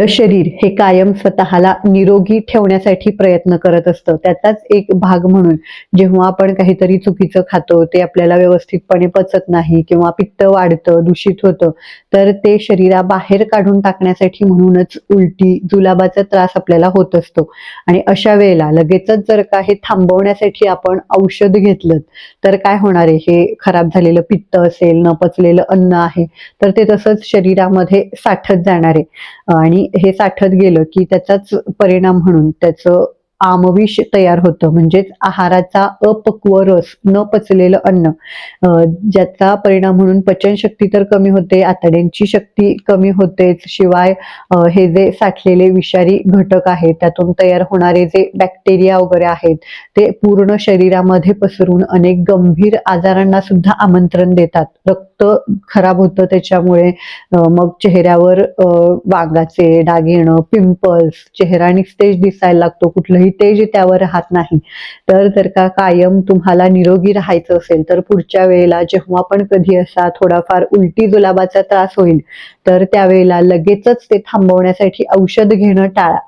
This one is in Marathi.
शरीर हे कायम स्वतःला निरोगी ठेवण्यासाठी प्रयत्न करत असतं. त्याचाच एक भाग म्हणून जेव्हा आपण काहीतरी चुकीचं खातो, ते आपल्याला व्यवस्थितपणे पचत नाही किंवा पित्त वाढतं, दूषित होतं, तर ते शरीराबाहेर काढून टाकण्यासाठी म्हणूनच उलटी, जुलाबाचा त्रास आपल्याला होत असतो. आणि अशा वेळेला लगेचच जर का हे थांबवण्यासाठी आपण औषध घेतलं, तर काय होणार आहे? हे खराब झालेलं पित्त असेल, न पचलेलं अन्न आहे, तर ते तसंच शरीरामध्ये साठत जाणार आहे. आणि हे साठत गेलं की त्याचाच परिणाम म्हणून त्याचं आमविष तयार होतं. म्हणजेच आहाराचा अपक्व रस, न पचलेलं अन्न, ज्याचा परिणाम म्हणून पचनशक्ती तर कमी होते, आतड्यांची शक्ती कमी होतेच. शिवाय हे जे साठलेले विषारी घटक आहेत, त्यातून तयार होणारे जे बॅक्टेरिया वगैरे आहेत, ते पूर्ण शरीरामध्ये पसरून अनेक गंभीर आजारांना सुद्धा आमंत्रण देतात. रक्त खराब होतं त्याच्यामुळे, मग चेहऱ्यावर वांगाचे डाग येणं, पिंपल्स, चेहरा निस्तेज दिसायला लागतो, कुठलंही तेज त्यावर राहत नाही. तर जर का कायम तुम्हाला निरोगी राहायचं असेल, तर पुढच्या वेळेला जेव्हा पण कधी असा थोडाफार उलटी जुलाबाचा त्रास होईल, तर त्यावेळेला लगेचच ते थांबवण्यासाठी औषध घेणं टाळा.